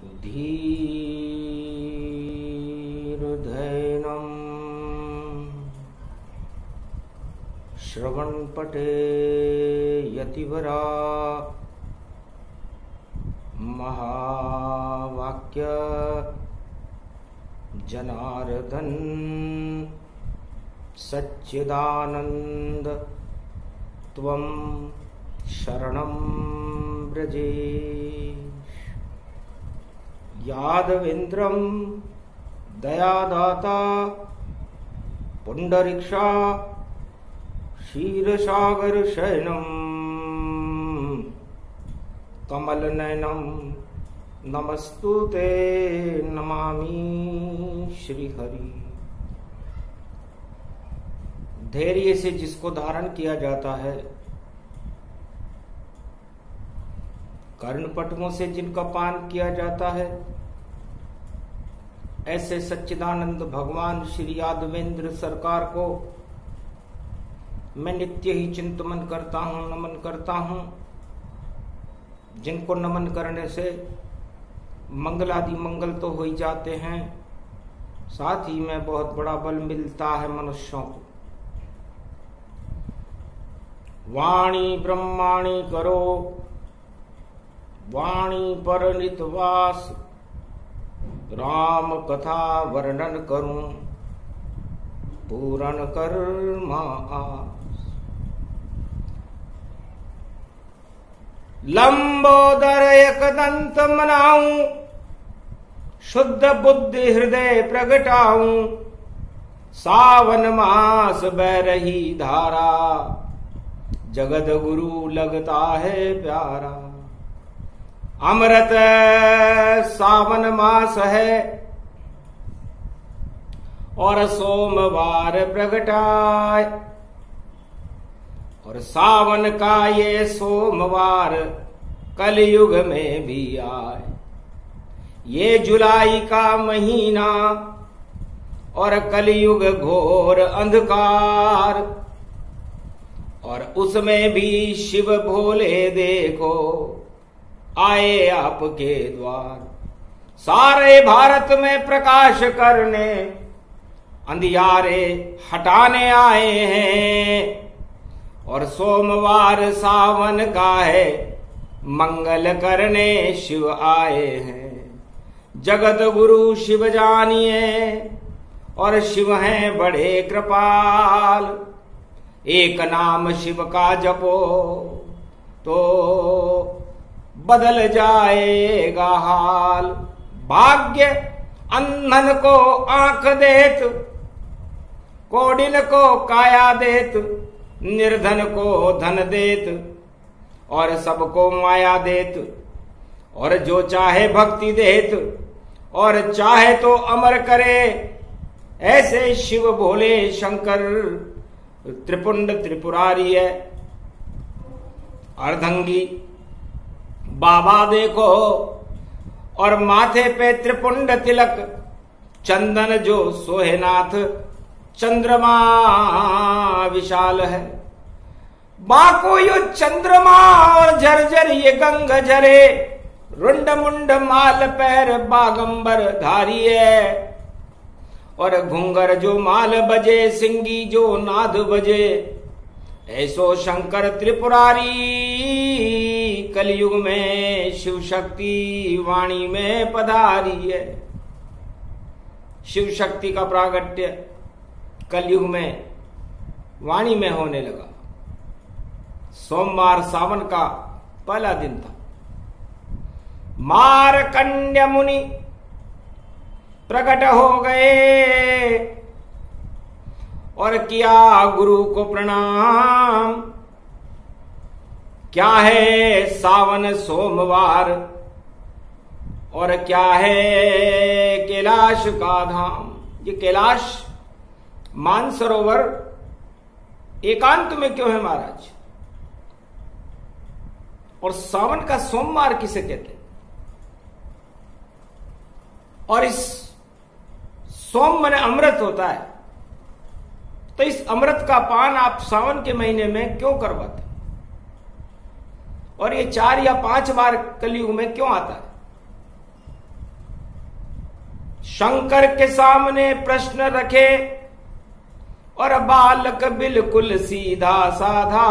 धीर्धैनं श्रवणपटे यतिवरा महावाक्य जनार्दन सच्चिदानंद त्वं शरणं व्रजेश। यादवेन्द्रं दयादाता पुंडरीक्षा क्षीरसागर शयनं कमलनयनं नमस्तुते नमामि श्रीहरि। धैर्य से जिसको धारण किया जाता है, कर्णपटुओं से जिनका पान किया जाता है, ऐसे सच्चिदानंद भगवान श्री यादवेंद्र सरकार को मैं नित्य ही चिंतन करता हूं, नमन करता हूं। जिनको नमन करने से मंगलादि मंगल तो हो ही जाते हैं, साथ ही में बहुत बड़ा बल मिलता है मनुष्यों को। वाणी ब्रह्माणी करो, वाणी पर नितवास, राम कथा वर्णन करूं पूर्ण कर्म आस। लंबोदर एकदंत मनाऊं, शुद्ध बुद्धि हृदय प्रगटाऊं। सावन मास बह रही धारा, जगत गुरु लगता है प्यारा। अमृत सावन मास है और सोमवार प्रगटाए, और सावन का ये सोमवार कलयुग में भी आए। ये जुलाई का महीना और कलयुग घोर अंधकार, और उसमें भी शिव भोले देखो आए आपके द्वार। सारे भारत में प्रकाश करने, अंधियारे हटाने आए हैं, और सोमवार सावन का है मंगल करने शिव आए हैं। जगत गुरु शिव जानिए, और शिव हैं बड़े कृपाल। एक नाम शिव का जपो तो बदल जाएगा हाल। भाग्य अंधन को आंख देत, कोडिन को काया देत, निर्धन को धन देत, और सबको माया देत। और जो चाहे भक्ति देत, और चाहे तो अमर करे। ऐसे शिव भोले शंकर त्रिपुंड त्रिपुरारी है। अर्धंगी बाबा देखो, और माथे पे त्रिपुंड तिलक, चंदन जो सोहेनाथ चंद्रमा विशाल है। बाको यो चंद्रमा और झरझर ये गंग झरे, रुंड मुंड माल पैर बागंबर धारी है। और घुंगर जो माल बजे, सिंगी जो नाद बजे, ऐसो शंकर त्रिपुरारी कलयुग में शिव शक्ति वाणी में पधारी है। शिव शक्ति का प्रागट्य कलयुग में वाणी में होने लगा। सोमवार सावन का पहला दिन था। मारकंड्य मुनि प्रकट हो गए, और किया गुरु को प्रणाम। क्या है सावन सोमवार, और क्या है कैलाश का धाम। ये कैलाश मानसरोवर एकांत में क्यों है महाराज, और सावन का सोमवार किसे कहते हैं। और इस सोम माने अमृत होता है, तो इस अमृत का पान आप सावन के महीने में क्यों करवाते, और ये 4 या 5 बार कलयुग में क्यों आता है। शंकर के सामने प्रश्न रखे और बालक बिल्कुल सीधा साधा,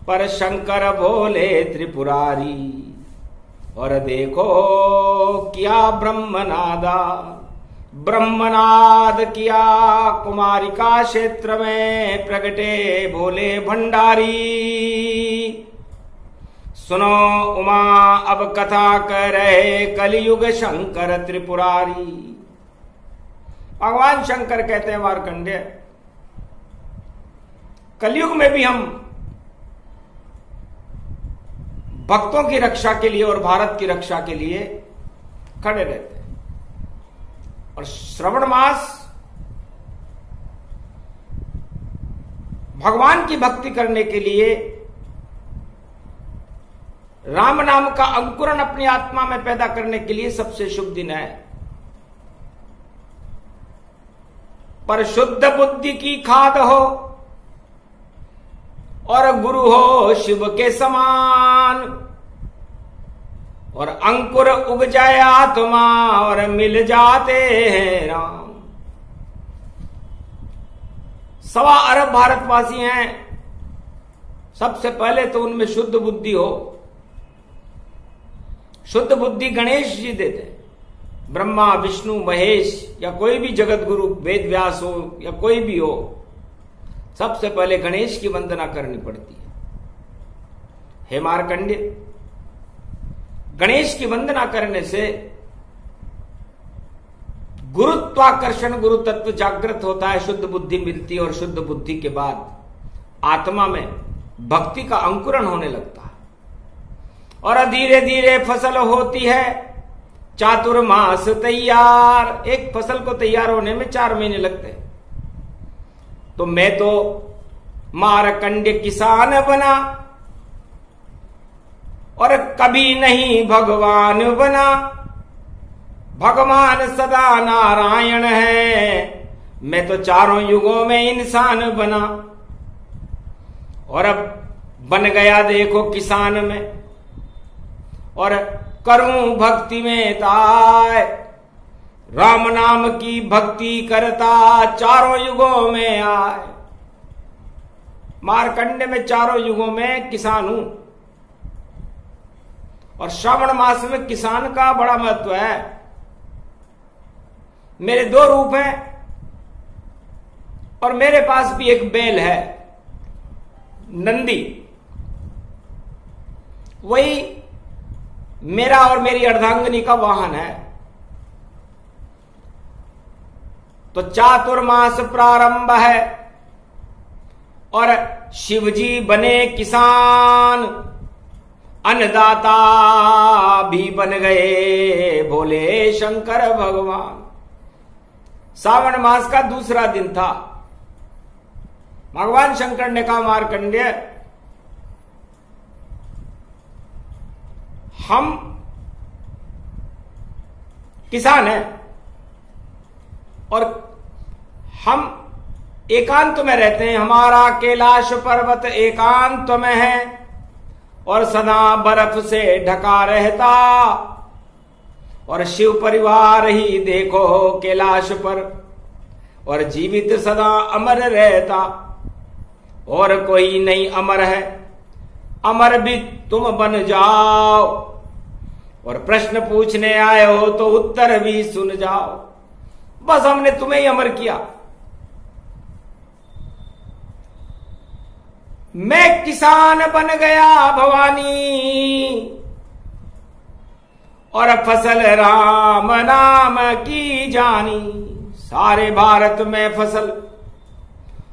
पर शंकर बोले त्रिपुरारी और देखो किया ब्रह्मनादा। ब्रह्मनाद किया कुमारिका क्षेत्र में, प्रगटे भोले भंडारी। सुनो उमा अब कथा कर रहे कलयुग शंकर त्रिपुरारी। भगवान शंकर कहते हैं मार्कंडेय, कलयुग में भी हम भक्तों की रक्षा के लिए और भारत की रक्षा के लिए खड़े रहते हैं। और श्रवण मास भगवान की भक्ति करने के लिए, राम नाम का अंकुरण अपनी आत्मा में पैदा करने के लिए सबसे शुभ दिन है। पर शुद्ध बुद्धि की खाद हो और गुरु हो शिव के समान, और अंकुर उग जाए आत्मा और मिल जाते हैं राम। 1.25 अरब भारतवासी हैं, सबसे पहले तो उनमें शुद्ध बुद्धि हो। शुद्ध बुद्धि गणेश जी देते हैं। ब्रह्मा विष्णु महेश या कोई भी जगत गुरु, वेद व्यास हो या कोई भी हो, सबसे पहले गणेश की वंदना करनी पड़ती है। हे मार्कंडेय, गणेश की वंदना करने से गुरुत्वाकर्षण गुरु तत्व जागृत होता है, शुद्ध बुद्धि मिलती है, और शुद्ध बुद्धि के बाद आत्मा में भक्ति का अंकुरण होने लगता है, और धीरे धीरे फसल होती है चातुर्मास तैयार। एक फसल को तैयार होने में 4 महीने लगते हैं। तो मैं तो मार्कंडेय किसान बना और कभी नहीं भगवान बना। भगवान सदा नारायण है, मैं तो चारों युगों में इंसान बना। और अब बन गया देखो किसान में, और करूं भक्ति में ताय। राम नाम की भक्ति करता चारों युगों में आए। मार्कंडेय में चारों युगों में किसान हूं, और श्रावण मास में किसान का बड़ा महत्व है। मेरे 2 रूप हैं, और मेरे पास भी एक बैल है नंदी। वही मेरा और मेरी अर्धांगिनी का वाहन है। तो चातुर्मास प्रारंभ है, और शिवजी बने किसान, अन्नदाता भी बन गए भोले शंकर भगवान। सावन मास का दूसरा दिन था। भगवान शंकर ने कहा, मार्कंडेय, हम किसान हैं और हम एकांत में रहते हैं। हमारा कैलाश पर्वत एकांत में है और सदा बर्फ से ढका रहता, और शिव परिवार ही देखो कैलाश पर, और जीवित सदा अमर रहता, और कोई नहीं अमर है। अमर भी तुम बन जाओ, और प्रश्न पूछने आए हो तो उत्तर भी सुन जाओ। बस हमने तुम्हें ही अमर किया। मैं किसान बन गया भवानी, और फसल राम नाम की जानी। सारे भारत में फसल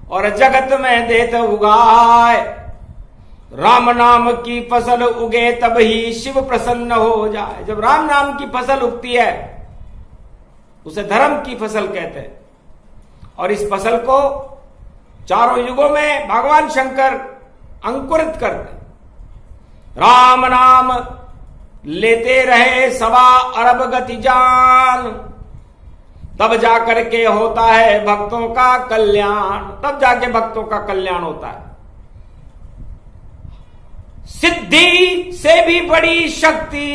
और जगत में देत उगाए। राम नाम की फसल उगे तब ही शिव प्रसन्न हो जाए। जब राम नाम की फसल उगती है उसे धर्म की फसल कहते हैं, और इस फसल को चारों युगों में भगवान शंकर अंकुरित करते। राम नाम लेते रहे 1.25 अरब गति जान, तब जाकर के होता है भक्तों का कल्याण। तब जाके भक्तों का कल्याण होता है। सिद्धि से भी बड़ी शक्ति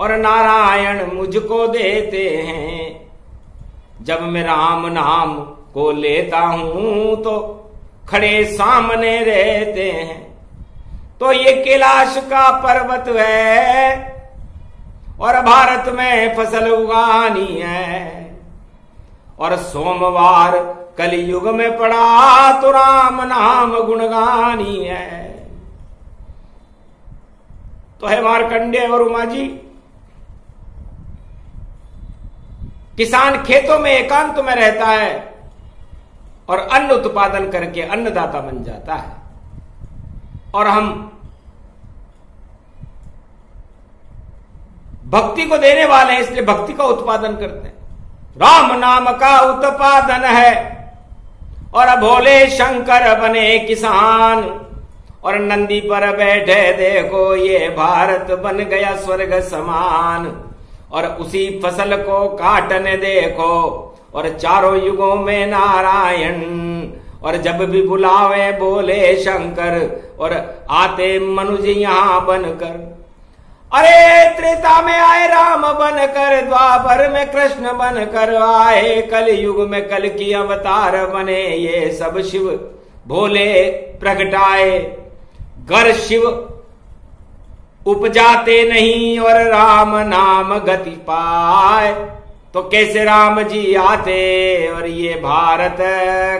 और नारायण मुझको देते हैं। जब मैं राम नाम को लेता हूं तो खड़े सामने रहते हैं। तो ये कैलाश का पर्वत है और भारत में फसल उगानी है। और सोमवार कलयुग में पड़ा तो राम नाम गुणगानी है। तो है मार्कंडेय और उमा जी, किसान खेतों में एकांत में रहता है और अन्न उत्पादन करके अन्नदाता बन जाता है। और हम भक्ति को देने वाले हैं, इसलिए भक्ति का उत्पादन करते हैं। राम नाम का उत्पादन है और भोले शंकर बने किसान। और नंदी पर बैठे देखो ये भारत बन गया स्वर्ग समान। और उसी फसल को काटने देखो और चारों युगों में नारायण। और जब भी बुलावे बोले शंकर और आते मनुज यहां बनकर। अरे त्रेता में आए राम बनकर, द्वापर में कृष्ण बनकर आए, कल युग में कल की अवतार बने। ये सब शिव भोले प्रगटाए। घर शिव उपजाते नहीं और राम नाम गति पाए। तो कैसे राम जी आते और ये भारत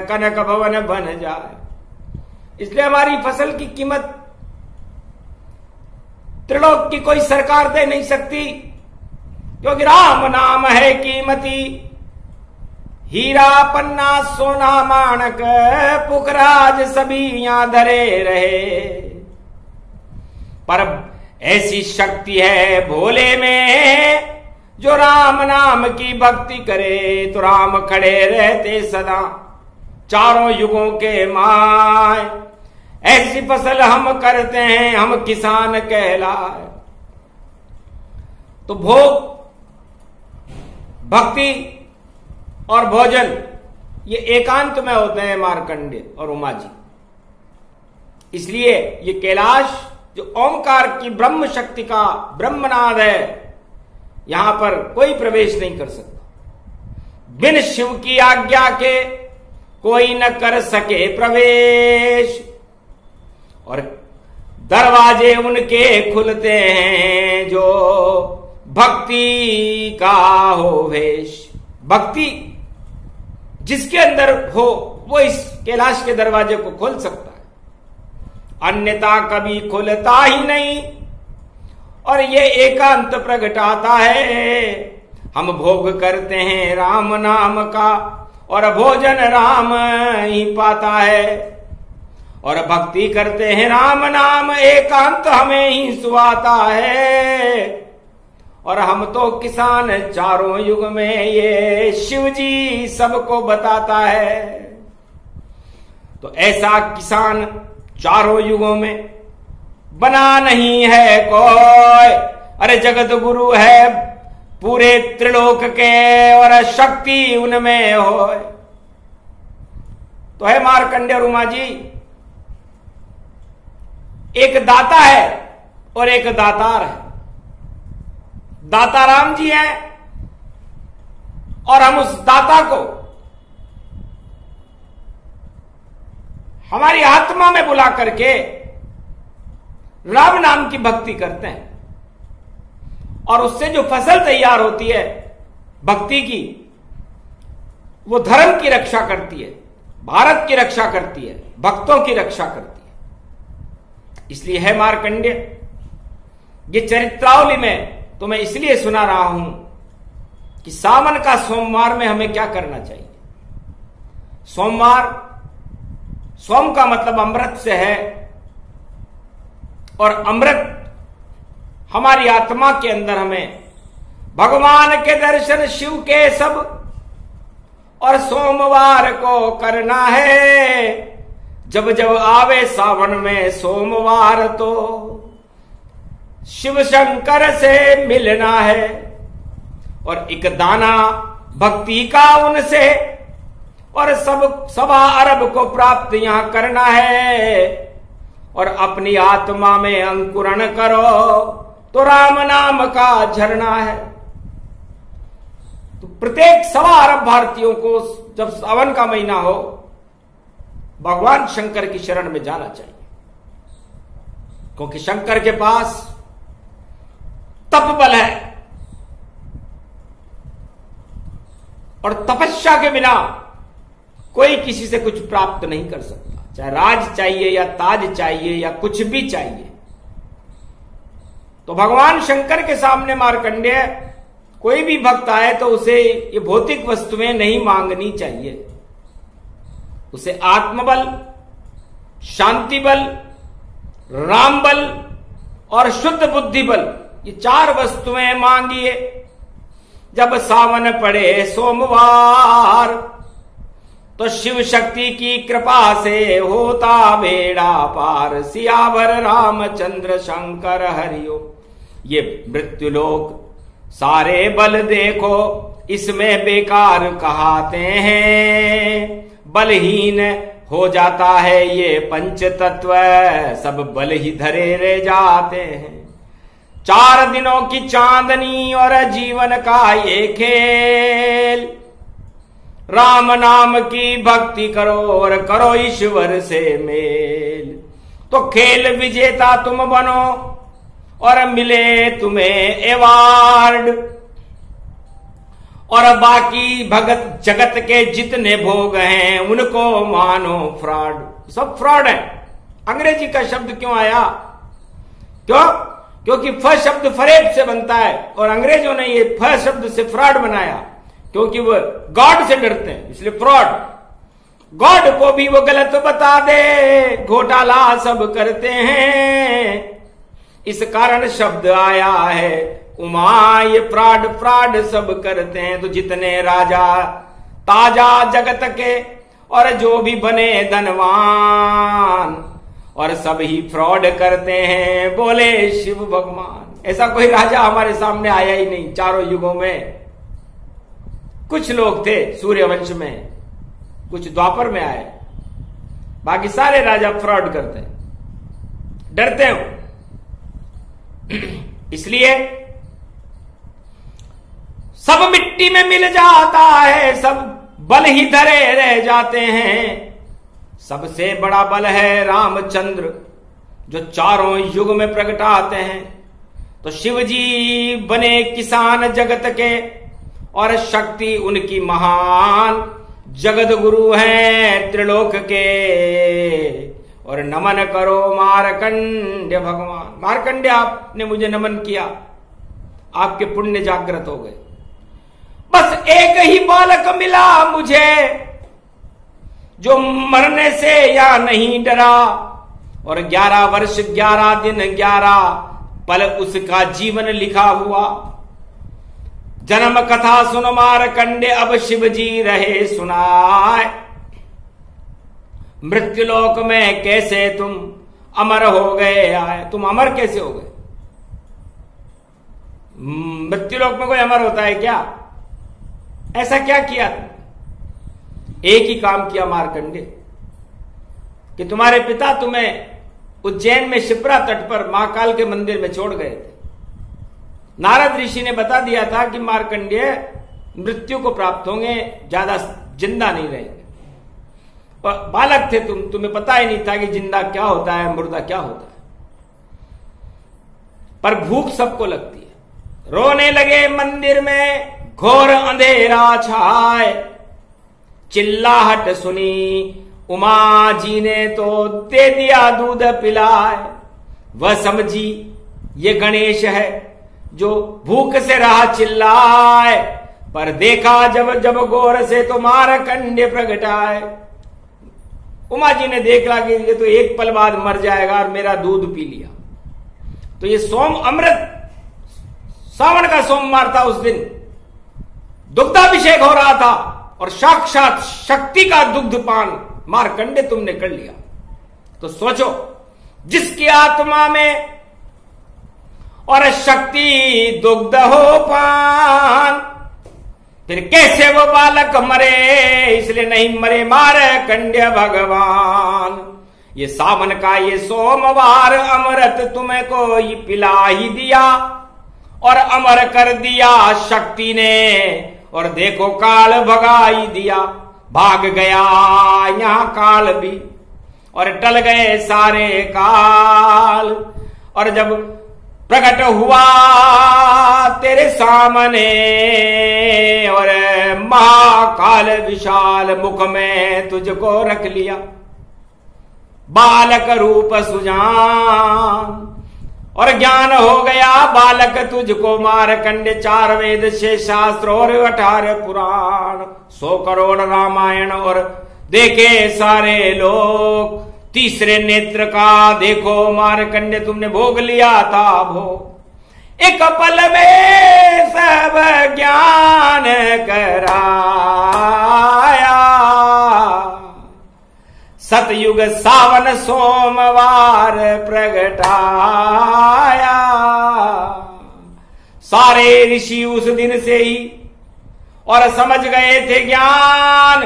कनक भवन बन जाए। इसलिए हमारी फसल की कीमत त्रिलोक की कोई सरकार दे नहीं सकती, क्योंकि राम नाम है कीमती। हीरा पन्ना सोना माणक पुखराज सभी यहां धरे रहे। पर ऐसी शक्ति है भोले में, जो राम नाम की भक्ति करे तो राम खड़े रहते सदा चारों युगों के माय। ऐसी फसल हम करते हैं, हम किसान कहलाए। तो भोग, भक्ति और भोजन ये एकांत में होते हैं मार्कंडेय और उमा जी। इसलिए ये कैलाश जो ओंकार की ब्रह्म शक्ति का ब्रह्मनाद है, यहां पर कोई प्रवेश नहीं कर सकता। बिन शिव की आज्ञा के कोई न कर सके प्रवेश। और दरवाजे उनके खुलते हैं जो भक्ति का हो वेश। भक्ति जिसके अंदर हो वो इस कैलाश के दरवाजे को खोल सकता है, अन्यथा कभी खुलता ही नहीं। और ये एकांत प्रगटाता है। हम भोग करते हैं राम नाम का और भोजन राम ही पाता है। और भक्ति करते हैं राम नाम, एकांत हमें ही सुहाता है। और हम तो किसान चारों युग में, ये शिव जी सबको बताता है। तो ऐसा किसान चारों युगों में बना नहीं है कोई। अरे जगत गुरु है पूरे त्रिलोक के और शक्ति उनमें हो। तो है मार्कंडेय और उमा जी, एक दाता है और एक दातार है। दाता राम जी हैं और हम उस दाता को हमारी आत्मा में बुला करके राम नाम की भक्ति करते हैं। और उससे जो फसल तैयार होती है भक्ति की, वो धर्म की रक्षा करती है, भारत की रक्षा करती है, भक्तों की रक्षा करती है। इसलिए है मार्कंडेय, ये चरित्रावली में तो मैं इसलिए सुना रहा हूं कि सावन का सोमवार में हमें क्या करना चाहिए। सोमवार, सोम का मतलब अमृत से है और अमृत हमारी आत्मा के अंदर हमें भगवान के दर्शन शिव के सब और सोमवार को करना है। जब जब आवे सावन में सोमवार तो शिव शंकर से मिलना है और एक दाना भक्ति का उनसे और सब सवा अरब को प्राप्त यहां करना है। और अपनी आत्मा में अंकुरण करो तो राम नाम का झरना है। तो प्रत्येक 1.25 अरब भारतीयों को जब सावन का महीना हो, भगवान शंकर की शरण में जाना चाहिए, क्योंकि शंकर के पास तप बल है और तपस्या के बिना कोई किसी से कुछ प्राप्त नहीं कर सकता, चाहे राज चाहिए या ताज चाहिए या कुछ भी चाहिए। तो भगवान शंकर के सामने मार्कंडेय कोई भी भक्त आए तो उसे ये भौतिक वस्तुएं नहीं मांगनी चाहिए, उसे आत्मबल, शांति बल, राम बल और शुद्ध बुद्धि बल, ये 4 वस्तुएं मांगिए। जब सावन पड़े सोमवार तो शिव शक्ति की कृपा से होता बेड़ा पार। सियावर रामचंद्र शंकर हरिओम। ये मृत्युलोक सारे बल देखो, इसमें बेकार कहाते हैं। बलहीन हो जाता है ये पंच तत्व, सब बल ही धरे रह जाते हैं। 4 दिनों की चांदनी और जीवन का ये खेल। राम नाम की भक्ति करो और करो ईश्वर से मेल। तो खेल विजेता तुम बनो और मिले तुम्हें अवार्ड, और बाकी भगत जगत के जितने भोग हैं उनको मानो फ्रॉड। सब फ्रॉड है। अंग्रेजी का शब्द क्यों आया? क्यों? क्योंकि फ शब्द फरेब से बनता है और अंग्रेजों ने ये फ शब्द से फ्रॉड बनाया, क्योंकि वो गॉड से डरते हैं, इसलिए फ्रॉड। गॉड को भी वो गलत बता दे, घोटाला सब करते हैं, इस कारण शब्द आया है उमा। ये फ्रॉड फ्रॉड सब करते हैं। तो जितने राजा ताजा जगत के और जो भी बने धनवान, और सब ही फ्रॉड करते हैं, बोले शिव भगवान। ऐसा कोई राजा हमारे सामने आया ही नहीं 4 युगों में। कुछ लोग थे सूर्यवंश में, कुछ द्वापर में आए, बाकी सारे राजा फ्रॉड करते हैं, डरते हैं। इसलिए सब मिट्टी में मिल जाता है, सब बल ही धरे रह जाते हैं। सबसे बड़ा बल है रामचंद्र, जो 4 युग में प्रगटाते हैं। तो शिव जी बने किसान जगत के और शक्ति उनकी महान। जगत गुरु हैं त्रिलोक के और नमन करो मार्कंड्य भगवान। मार्कंड्य आपने मुझे नमन किया, आपके पुण्य जागृत हो गए। बस एक ही बालक मिला मुझे जो मरने से या नहीं डरा, और 11 वर्ष 11 दिन 11 पल उसका जीवन लिखा हुआ। जन्म कथा सुन मार्कंडे अब शिव जी रहे सुनाए। मृत्युलोक में कैसे तुम अमर हो गए आए। तुम अमर कैसे हो गए? मृत्युलोक में कोई अमर होता है क्या? ऐसा क्या किया तुम? एक ही काम किया मार्कंडे, कि तुम्हारे पिता तुम्हें उज्जैन में शिप्रा तट पर महाकाल के मंदिर में छोड़ गए थे। नारद ऋषि ने बता दिया था कि मार्कंडेय मृत्यु को प्राप्त होंगे, ज्यादा जिंदा नहीं रहेंगे। और बालक थे तुम, तुम्हें पता ही नहीं था कि जिंदा क्या होता है, मुर्दा क्या होता है। पर भूख सबको लगती है। रोने लगे मंदिर में, घोर अंधेरा छाए। चिल्लाहट सुनी उमा जी ने तो दे दिया दूध पिलाए। वह समझी ये गणेश है जो भूख से रहा चिल्लाए, पर देखा जब जब गौर से तो मार्कंडेय प्रगटाए। उमा जी ने देखा कि ये तो एक पल बाद मर जाएगा और मेरा दूध पी लिया। तो ये सोम अमृत, सावन का सोमवार था, उस दिन दुग्धाभिषेक हो रहा था और साक्षात शक्ति का दुग्धपान मार्कंडेय तुमने कर लिया। तो सोचो, जिसकी आत्मा में और शक्ति दुग्ध हो पान, फिर कैसे वो बालक मरे? इसलिए नहीं मरे मार्कंडेय भगवान। ये सावन का ये सोमवार अमृत तुम्हें कोई पिला ही दिया और अमर कर दिया शक्ति ने, और देखो काल भगाई दिया। भाग गया यहां काल भी और टल गए सारे काल, और जब प्रकट हुआ तेरे सामने और महाकाल विशाल मुख में तुझको रख लिया, बालक रूप सुजान और ज्ञान हो गया बालक तुझको। मारकंड 4 वेद 6 शास्त्र और 18 पुराण, 100 करोड़ रामायण और देखे सारे लोग। तीसरे नेत्र का देखो मारकंड तुमने भोग लिया था भोग, एक पल में सब ज्ञान कराया। सतयुग सावन सोमवार प्रगटाया। सारे ऋषि उस दिन से ही और समझ गए थे ज्ञान,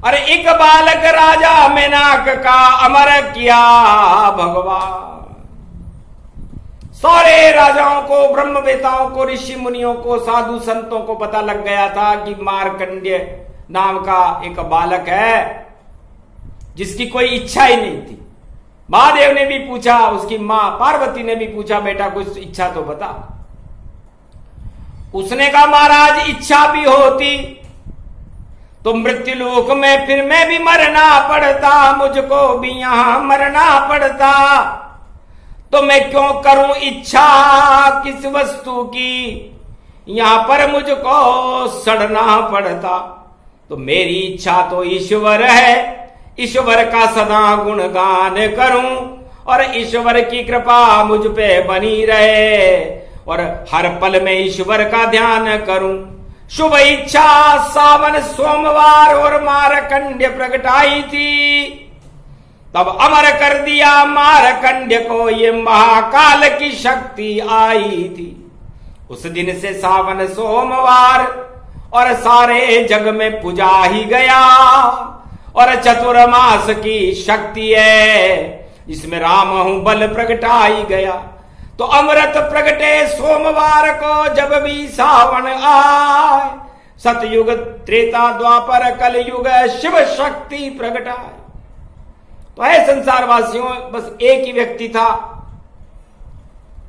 और एक बालक राजा मेनाक का अमर किया भगवान। सारे राजाओं को, ब्रह्मवेताओं को, ऋषि मुनियों को, साधु संतों को पता लग गया था कि मार्कंडेय नाम का एक बालक है जिसकी कोई इच्छा ही नहीं थी। महादेव ने भी पूछा, उसकी मां पार्वती ने भी पूछा, बेटा कुछ इच्छा तो बता। उसने कहा महाराज इच्छा भी होती तो मृत्यु लोक में फिर मैं भी मरना पड़ता, मुझको भी यहां मरना पड़ता, तो मैं क्यों करूं इच्छा किस वस्तु की, यहां पर मुझको सड़ना पड़ता। तो मेरी इच्छा तो ईश्वर है, ईश्वर का सदा गुणगान करूं और ईश्वर की कृपा मुझ पे बनी रहे और हर पल में ईश्वर का ध्यान करूं। शुभ इच्छा सावन सोमवार और मारकंड्य प्रगटाई थी, तब अमर कर दिया मारकंड्य को ये महाकाल की शक्ति आई थी। उस दिन से सावन सोमवार और सारे जग में पूजा ही गया, और चतुर्मास की शक्ति है इसमें राम हूं बल प्रगटाई गया। तो अमृत प्रगटे सोमवार को जब भी सावन आए, सतयुग त्रेता द्वापर कलयुग शिव शक्ति प्रगटाए। तो है संसार वासियों, बस एक ही व्यक्ति था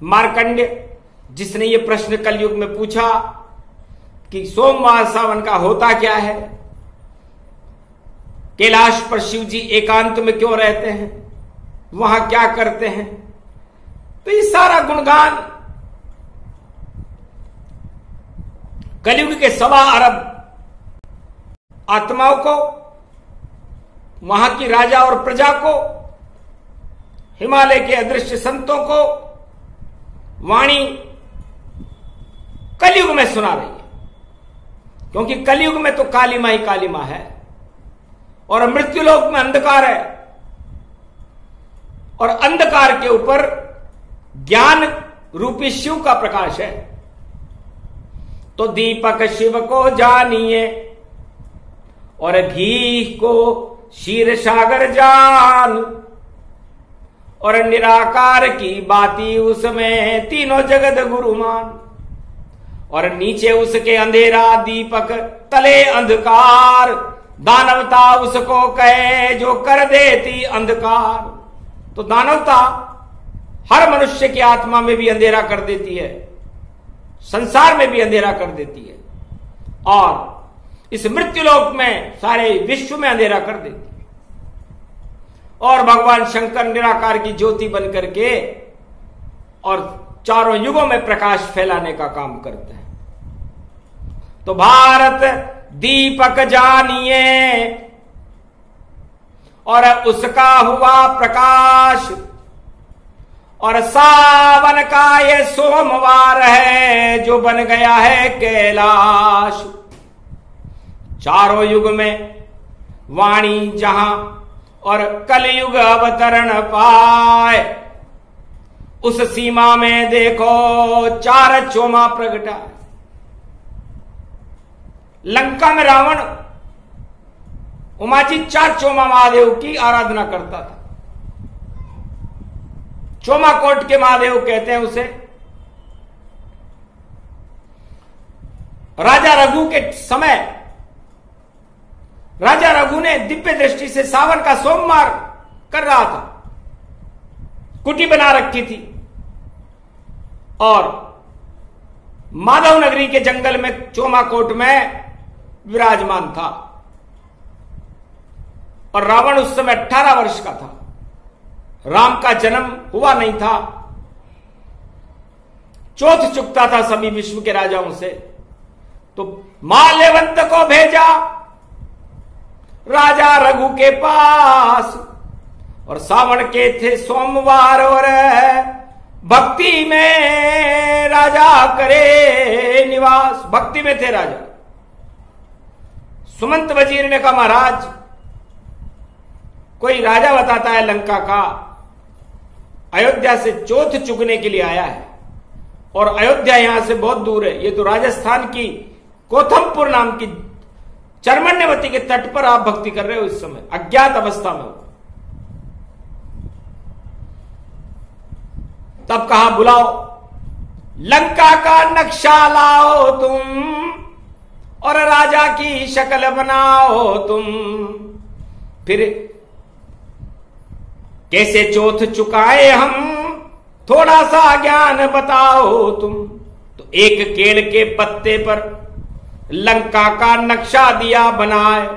मार्कंडेय, जिसने ये प्रश्न कलयुग में पूछा कि सोमवार सावन का होता क्या है, कैलाश पर शिव जी एकांत में क्यों रहते हैं, वहां क्या करते हैं। तो ये सारा गुणगान कलयुग के 1.25 अरब आत्माओं को, वहां की राजा और प्रजा को, हिमालय के अदृश्य संतों को वाणी कलयुग में सुना रही है, क्योंकि कलयुग में तो काली मां ही काली मां है और मृत्युलोक में अंधकार है, और अंधकार के ऊपर ज्ञान रूपी शिव का प्रकाश है। तो दीपक शिव को जानिए और घी को क्षीर सागर जान, और निराकार की बाती उसमें तीनों जगत गुरुमान, और नीचे उसके अंधेरा दीपक तले अंधकार, दानवता उसको कहे जो कर देती अंधकार। तो दानवता हर मनुष्य की आत्मा में भी अंधेरा कर देती है, संसार में भी अंधेरा कर देती है, और इस मृत्युलोक में सारे विश्व में अंधेरा कर देती है। और भगवान शंकर निराकार की ज्योति बन करके और चारों युगों में प्रकाश फैलाने का काम करते हैं। तो भारत दीपक जानिए और उसका हुआ प्रकाश, और सावन का ये सोमवार है जो बन गया है कैलाश। चारों युग में वाणी जहां और कलयुग अवतरण पाए, उस सीमा में देखो 4 चोमा प्रगटा। लंका में रावण उमाजी 4 चोमा महादेव की आराधना करता था, चोमाकोट के महादेव कहते हैं उसे। राजा रघु के समय राजा रघु ने दिव्य दृष्टि से सावन का सोमवार कर रहा था, कुटी बना रखी थी और माधव नगरी के जंगल में चोमाकोट में विराजमान था। और रावण उस समय 18 वर्ष का था, राम का जन्म हुआ नहीं था। चौथ चुकता था सभी विश्व के राजाओं से। तो माल्यवंत को भेजा राजा रघु के पास, और सावन के थे सोमवार और भक्ति में राजा करे निवास। भक्ति में थे राजा। सुमंत वजीर ने कहा, महाराज कोई राजा बताता है लंका का, अयोध्या से चौथ चुगने के लिए आया है, और अयोध्या यहां से बहुत दूर है। ये तो राजस्थान की कोथमपुर नाम की चर्मण्यवती के तट पर आप भक्ति कर रहे हो इस समय, अज्ञात अवस्था में हो। तब कहा, बुलाओ, लंका का नक्शा लाओ तुम, और राजा की शक्ल बनाओ तुम, फिर कैसे चौथ चुकाए हम, थोड़ा सा ज्ञान बताओ तुम। तो एक केड़ के पत्ते पर लंका का नक्शा दिया बनाए,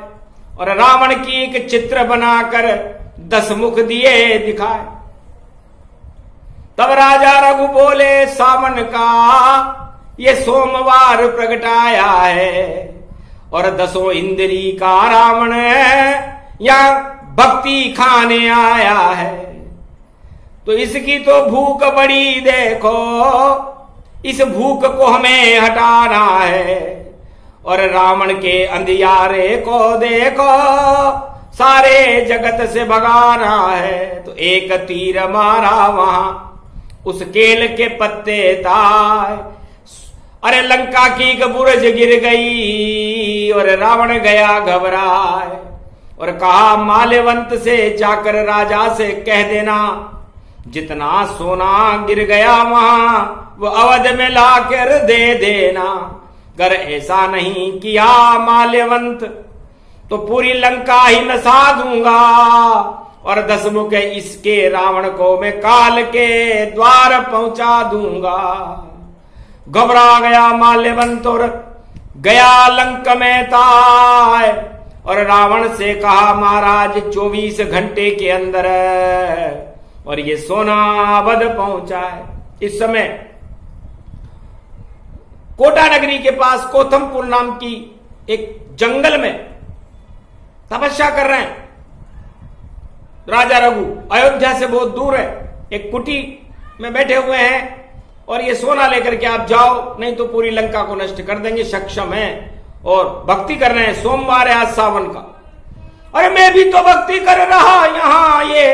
और रावण की एक चित्र बनाकर 10 मुख दिए दिखाए। तब राजा रघु बोले, सावन का ये सोमवार प्रगटाया है, और 10 इंद्री का रावण या भक्ति खाने आया है। तो इसकी तो भूख बड़ी देखो, इस भूख को हमें हटाना है, और रावण के अंधियारे को देखो, सारे जगत से भगाना है। तो एक तीर मारा वहां उस केल के पत्ते ताए, अरे लंका की बुर्ज गिर गई, और रावण गया घबराए, और कहा, माल्यवंत से जाकर राजा से कह देना, जितना सोना गिर गया वहां वो अवध में लाकर दे देना। अगर ऐसा नहीं किया माल्यवंत तो पूरी लंका ही नसा दूंगा, और 10 मुख इसके रावण को मैं काल के द्वार पहुंचा दूंगा। घबरा गया माल्यवंत और गया लंक में ताय, और रावण से कहा, महाराज 24 घंटे के अंदर और ये सोना अवध पहुंचा है। इस समय कोटा नगरी के पास कोथमपुर नाम की एक जंगल में तपस्या कर रहे हैं राजा रघु। अयोध्या से बहुत दूर है, एक कुटी में बैठे हुए हैं, और ये सोना लेकर के आप जाओ, नहीं तो पूरी लंका को नष्ट कर देंगे। सक्षम है और भक्ति कर रहे हैं। सोमवार है आज सावन का। अरे मैं भी तो भक्ति कर रहा, यहां ये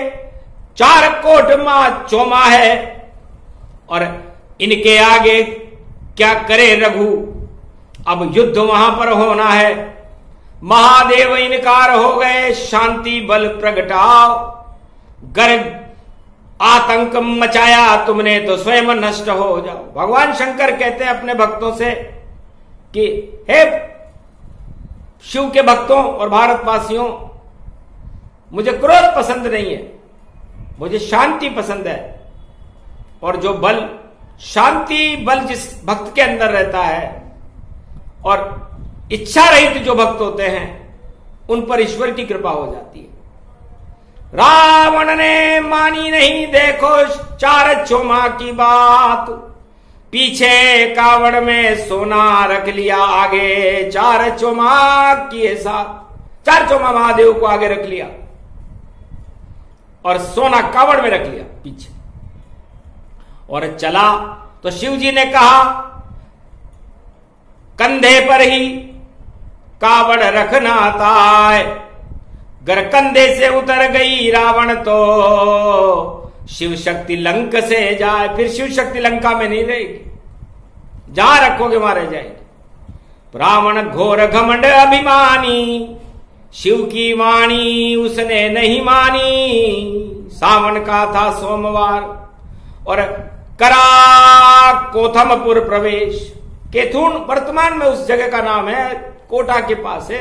4 कोट मां चोमा है, और इनके आगे क्या करे रघु। अब युद्ध वहां पर होना है। महादेव इनकार हो गए, शांति बल प्रगटाओ। गर्भ आतंक मचाया तुमने तो स्वयं नष्ट हो जाओ। भगवान शंकर कहते हैं अपने भक्तों से कि हे शिव के भक्तों और भारतवासियों, मुझे क्रोध पसंद नहीं है, मुझे शांति पसंद है। और जो बल, शांति बल जिस भक्त के अंदर रहता है, और इच्छा रहित जो भक्त होते हैं, उन पर ईश्वर की कृपा हो जाती है। रावण ने मानी नहीं, देखो 4 चोमा की बात। पीछे कावड़ में सोना रख लिया, आगे 4 चोमा किए साथ। 4 चोमा महादेव को आगे रख लिया और सोना कावड़ में रख लिया पीछे, और चला। तो शिव जी ने कहा, कंधे पर ही कावड़ रखना था। गर कंधे से उतर गई रावण तो शिव शक्ति लंक से जाए। फिर शिव शक्ति लंका में नहीं रहेगी, जहां रखोगे वहां रह जाएगी। रावण घोर घमंड अभिमानी, शिव की वाणी उसने नहीं मानी। सावन का था सोमवार, और करा कोथमपुर प्रवेश। केथुन वर्तमान में उस जगह का नाम है, कोटा के पास है।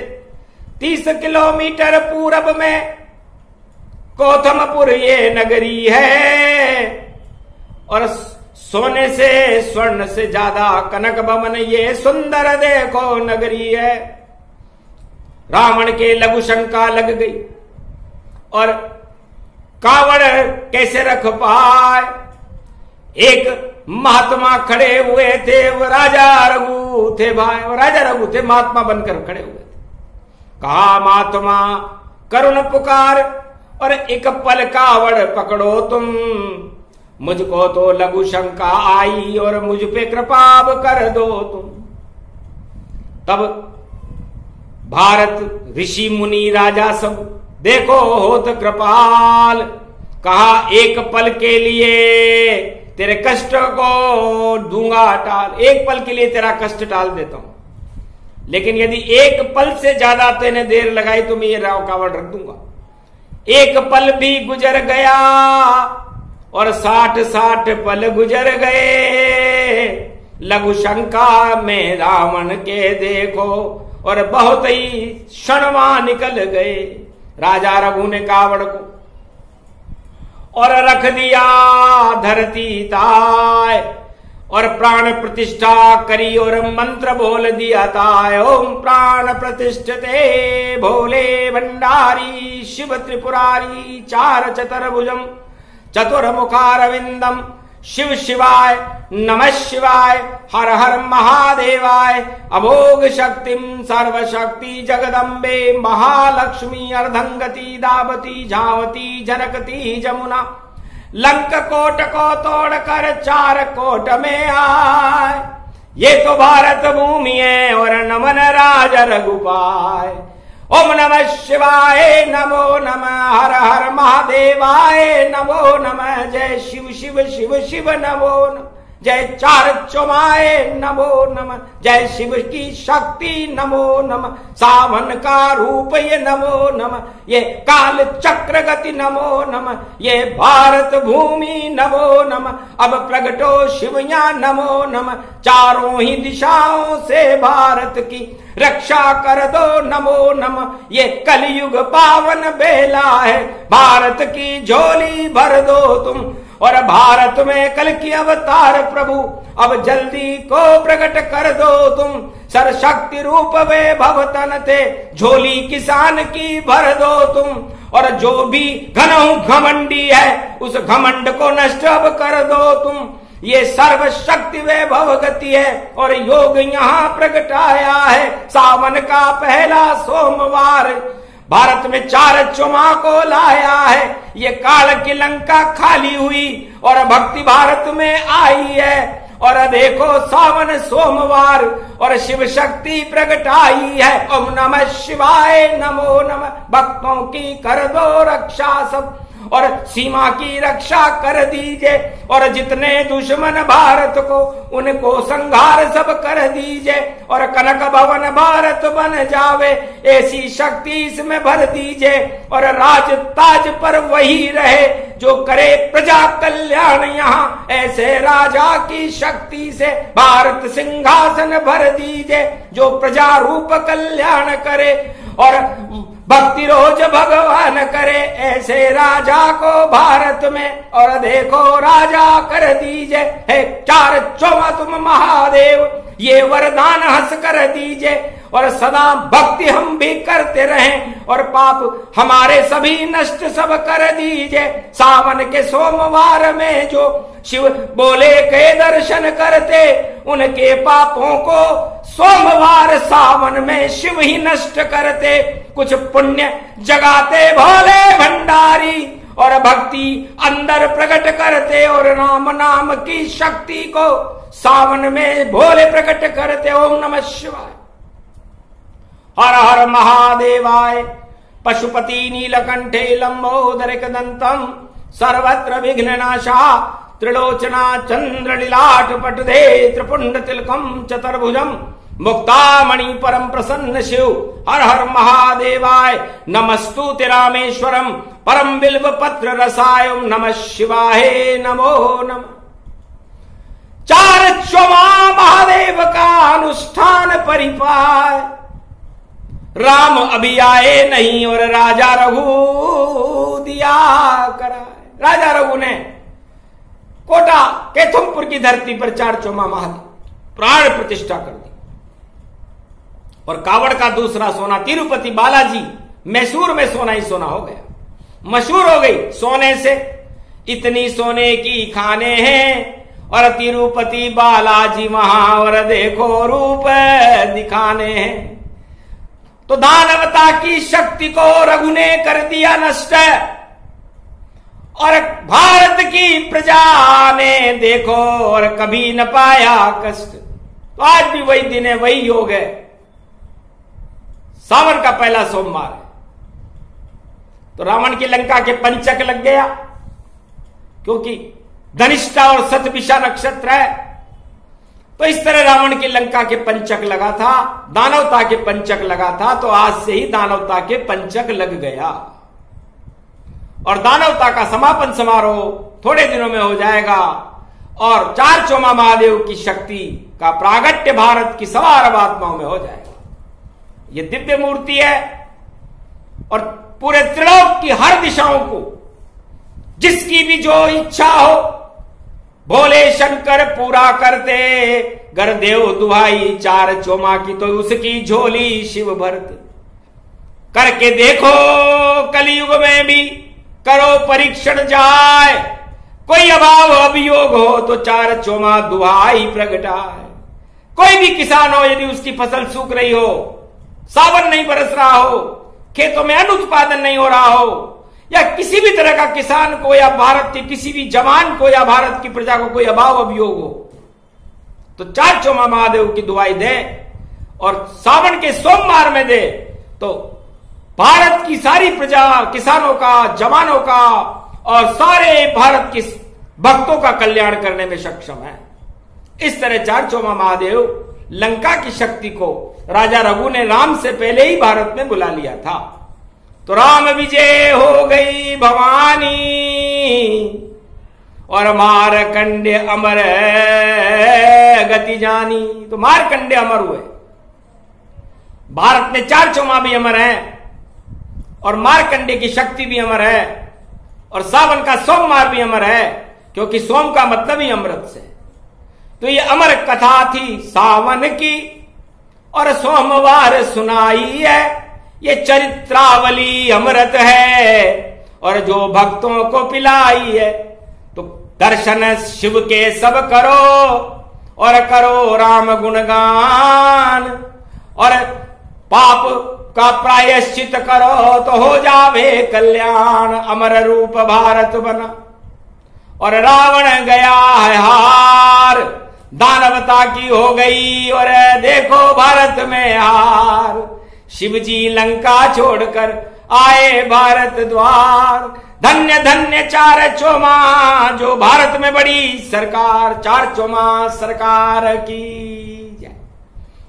30 किलोमीटर पूरब में कोथमपुर ये नगरी है, और सोने से स्वर्ण से ज्यादा कनक भवन ये सुंदर देखो नगरी है। रावण के लघु शंका लग गई, और कावड़ कैसे रख पाए। एक महात्मा खड़े हुए थे, वो राजा रघु थे भाई, वो राजा रघु थे, महात्मा बनकर खड़े हुए थे। कहा महात्मा करुण पुकार, और एक पल कावड़ पकड़ो तुम, मुझको तो लघु शंका आई, और मुझ पे कृपा कर दो तुम। तब भारत ऋषि मुनि राजा सब देखो होत कृपाल, कहा एक पल के लिए तेरे कष्ट को दूंगा टाल, एक पल के लिए तेरा कष्ट टाल देता हूं, लेकिन यदि एक पल से ज्यादा तेने देर लगाई तो मैं ये राव कावड़ रख दूंगा। एक पल भी गुजर गया, और 60 पल गुजर गए, लघु शंका में रावण के देखो, और बहुत ही क्षणवा निकल गए। राजा रघु ने कावड़ को और रख दिया धरती ताय, और प्राण प्रतिष्ठा करी, और मंत्र बोल दिया ताय। ओम प्राण प्रतिष्ठते भोले भंडारी शिव त्रिपुरारी चार चतुर्भुजम चतुर्मुखारविंदम शिव शिवाय नमः शिवाय हर हर महादेवाय। अमोघ शक्तिम सर्वशक्ति जगदम्बे महालक्ष्मी अर्धंगति दावती झावती जनकती जमुना, लंक कोट को तोड़कर 4 कोट में आए। ये तो भारत भूमि है और नमन राज रघुपाय। ओम नमः शिवाय नमो नमः, हर हर महादेवाय नमो नमः। जय शिव शिव शिव शिव नमो नमः, जय चार चौमाए नमो नमः, जय शिव की शक्ति नमो नमः। सावन का रूप ये नमो नमः, ये काल चक्र गति नमो नमः, ये भारत भूमि नमो नमः। अब प्रगटो शिवया नमो नमः, चारों ही दिशाओं से भारत की रक्षा कर दो नमो नमः। ये कलयुग पावन बेला है, भारत की झोली भर दो तुम, और भारत में कल की अवतार प्रभु अब जल्दी को प्रकट कर दो तुम। सरशक्ति रूप वे भवतन थे, झोली किसान की भर दो तुम, और जो भी घनऊ घमंडी है उस घमंड को नष्ट अब कर दो तुम। ये सर्वशक्ति वैभव गति है और योग यहाँ प्रगटाया है। सावन का पहला सोमवार भारत में 4 चौमा को लाया है। ये काल की लंका खाली हुई और भक्ति भारत में आई है। और देखो सावन सोमवार और शिव शक्ति प्रगटाई है। ओम नमः शिवाय नमो नमः। भक्तों की कर दो रक्षा सब, और सीमा की रक्षा कर दीजिए, और जितने दुश्मन भारत को उनको संहार सब कर दीजिए, और कनक भवन भारत बन जावे ऐसी शक्ति इसमें भर दीजिए। और राज ताज पर वही रहे जो करे प्रजा कल्याण, यहाँ ऐसे राजा की शक्ति से भारत सिंहासन भर दीजिए जो प्रजा रूप कल्याण करे और भक्ति रोज भगवान करे, ऐसे राजा को भारत में और देखो राजा कर दीजिए। हे 4 चौमा तुम महादेव, ये वरदान हंस कर दीजिए, और सदा भक्ति हम भी करते रहें, और पाप हमारे सभी नष्ट सब कर दीजिए। सावन के सोमवार में जो शिव बोले के दर्शन करते, उनके पापों को सोमवार सावन में शिव ही नष्ट करते। कुछ पुण्य जगाते भोले भंडारी, और भक्ति अंदर प्रकट करते, और राम नाम की शक्ति को सावन में भोले प्रकट करते। ओम नमः शिवाय। हर हर महादेवाय। पशुपति नीलकंठे लंबोदर दंतम सर्वत्र विघ्ननाशा, त्रिलोचना चंद्र लीलाट पटुधे त्रिपुंड तिलकम चतुर्भुजम, मुक्तामणि परम प्रसन्न शिव। हर हर महादेवाय। नमस्तुते रामेश्वरम परम बिल्व पत्र रसाय। नमः शिवाय नमो नमः। परिपाय। राम अभी आए नहीं और राजा रघु दिया कराए। राजा रघु ने कोटा केथुमपुर की धरती पर 4 चौमा महादेव प्राण प्रतिष्ठा कर दी। और कावड़ का दूसरा सोना तिरुपति बालाजी मैसूर में सोना ही सोना हो गया, मशहूर हो गई सोने से। इतनी सोने की खाने हैं और तिरुपति बालाजी वहां और देखो रूप दिखाने हैं। तो दानवता की शक्ति को रघु ने कर दिया नष्ट और भारत की प्रजा ने देखो और कभी न पाया कष्ट। तो आज भी वही दिन है, वही योग है। सावन का पहला सोमवार है। तो रावण की लंका के पंचक लग गया, क्योंकि धनिष्ठा और शतभिषा नक्षत्र है। तो इस तरह रावण की लंका के पंचक लगा था, दानवता के पंचक लगा था। तो आज से ही दानवता के पंचक लग गया और दानवता का समापन समारोह थोड़े दिनों में हो जाएगा और 4 चौमा महादेव की शक्ति का प्रागट्य भारत की सवार आत्माओं में हो जाएगा। ये दिव्य मूर्ति है और पूरे त्रिलोक की हर दिशाओं को जिसकी भी जो इच्छा हो भोले शंकर पूरा करते। गर देव दुहाई 4 चौमा की तो उसकी झोली शिव भरते। करके देखो कलयुग में भी करो परीक्षण जाए। कोई अभाव अभियोग हो तो 4 चौमा दुहाई प्रगटाए। कोई भी किसान हो, यदि उसकी फसल सूख रही हो, सावन नहीं बरस रहा हो, खेतों में अन्न उत्पादन नहीं हो रहा हो, या किसी भी तरह का किसान को या भारत के किसी भी जवान को या भारत की प्रजा को कोई अभाव अभियोग हो, तो 4 चौमा महादेव की दुआई दे और सावन के सोमवार में दे। तो भारत की सारी प्रजा, किसानों का, जवानों का और सारे भारत के भक्तों का कल्याण करने में सक्षम है। इस तरह 4 चौमा महादेव लंका की शक्ति को राजा रघु ने राम से पहले ही भारत में बुला लिया था। तो राम विजय हो गई भवानी और मारकंडे अमर गति जानी। तो मारकंडे अमर हुए। भारत में 4 चौमा भी अमर है और मारकंडे की शक्ति भी अमर है और सावन का सोमवार भी अमर है, क्योंकि सोम का मतलब ही अमृत से। तो ये अमर कथा थी सावन की और सोमवार सुनाई है। ये चरित्रावली अमृत है और जो भक्तों को पिलाई है। तो दर्शन शिव के सब करो और करो राम गुणगान और पाप का प्रायश्चित करो तो हो जावे कल्याण। अमर रूप भारत बना और रावण गया है हार। दानवता की हो गई और देखो भारत में हार। शिवजी लंका छोड़कर आए भारत द्वार। धन्य धन्य 4 चौमा जो भारत में बड़ी सरकार। 4 चौमा सरकार की जय।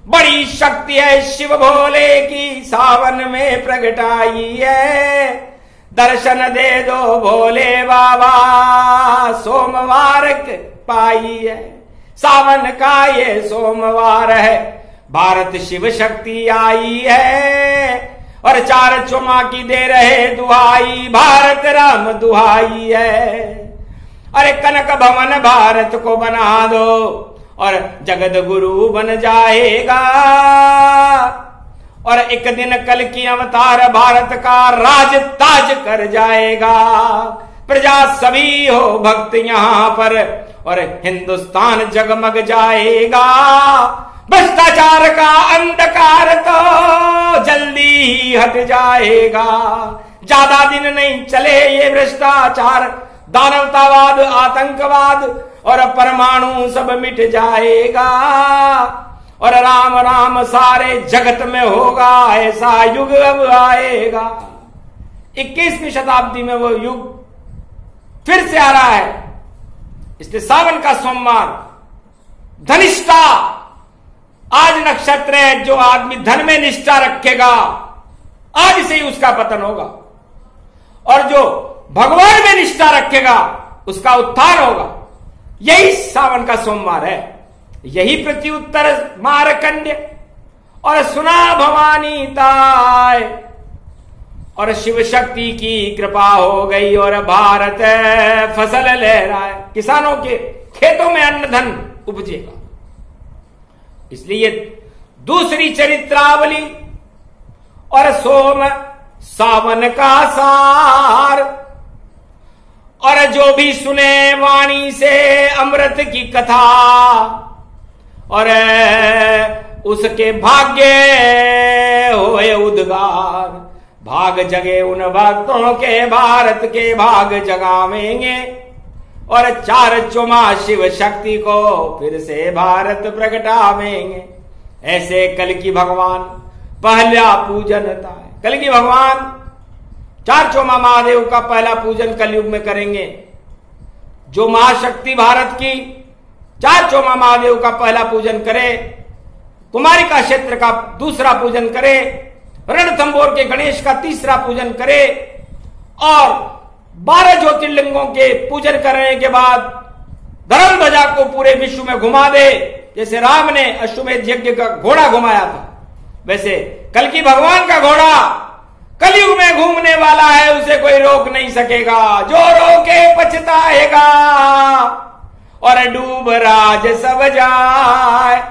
बड़ी शक्ति है शिव भोले की सावन में प्रगटाई है। दर्शन दे दो भोले बाबा सोमवार पाई है। सावन का ये सोमवार है भारत शिव शक्ति आई है और 4 चौमा की दे रहे दुहाई भारत राम दुहाई है। अरे कनक भवन भारत को बना दो और जगत गुरु बन जाएगा और एक दिन कल की अवतार भारत का राज ताज कर जाएगा। प्रजा सभी हो भक्त यहाँ पर और हिंदुस्तान जगमग जाएगा। भ्रष्टाचार का अंधकार तो जल्दी ही हट जाएगा। ज्यादा दिन नहीं चले ये भ्रष्टाचार, दानवतावाद, आतंकवाद और परमाणु सब मिट जाएगा और राम राम सारे जगत में होगा। ऐसा युग अब आएगा। 21वीं शताब्दी में वो युग फिर से आ रहा है। इसलिए सावन का सोमवार धनिष्ठा आज नक्षत्र है। जो आदमी धन में निष्ठा रखेगा आज से ही उसका पतन होगा और जो भगवान में निष्ठा रखेगा उसका उत्थान होगा। यही सावन का सोमवार है। यही प्रत्युत्तर मारकंडे और सुना भवानी ताय, और शिव शक्ति की कृपा हो गई और भारत फसल लहराए। किसानों के खेतों में अन्न धन उपजेगा। इसलिए दूसरी चरित्रावली और सोम सावन का सार, और जो भी सुने वाणी से अमृत की कथा, और उसके भाग्य होए उद्गार। भाग जगे उन भक्तों के, भारत के भाग जगावेंगे, और चार चुमा शिव शक्ति को फिर से भारत प्रगटावेंगे। ऐसे कल की भगवान पहला पूजन था। कल की भगवान चार चौमा महादेव का पहला पूजन कलयुग में करेंगे। जो महाशक्ति भारत की चार चौमा महादेव का पहला पूजन करे, कुमारिका क्षेत्र का दूसरा पूजन करे, रणथंबोर के गणेश का तीसरा पूजन करे, और 12 ज्योतिर्लिंगों के पूजन करने के बाद धर्म ध्वजा को पूरे विश्व में घुमा दे। जैसे राम ने अश्वमेध यज्ञ का घोड़ा घुमाया था, वैसे कल की भगवान का घोड़ा कलयुग में घूमने वाला है, उसे कोई रोक नहीं सकेगा। जो रोके पछताएगा, और डूब राज सब जाए।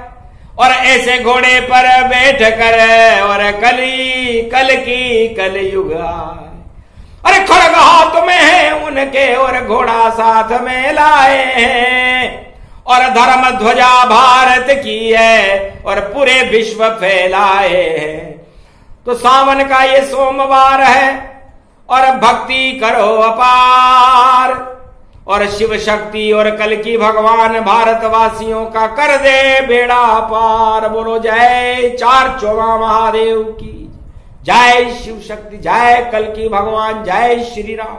और ऐसे घोड़े पर बैठ कर और कल की कलयुग आए। अरे खड़ग हाथ में है उनके और घोड़ा साथ में लाए हैं, और धर्म ध्वजा भारत की है और पूरे विश्व फैलाए हैं। तो सावन का ये सोमवार है, और भक्ति करो अपार, और शिव शक्ति और कल की भगवान भारतवासियों का कर दे बेड़ा पार। बोलो जय चार चौमा महादेव की जय, शिव शक्ति जय, कल की भगवान जय श्री राम।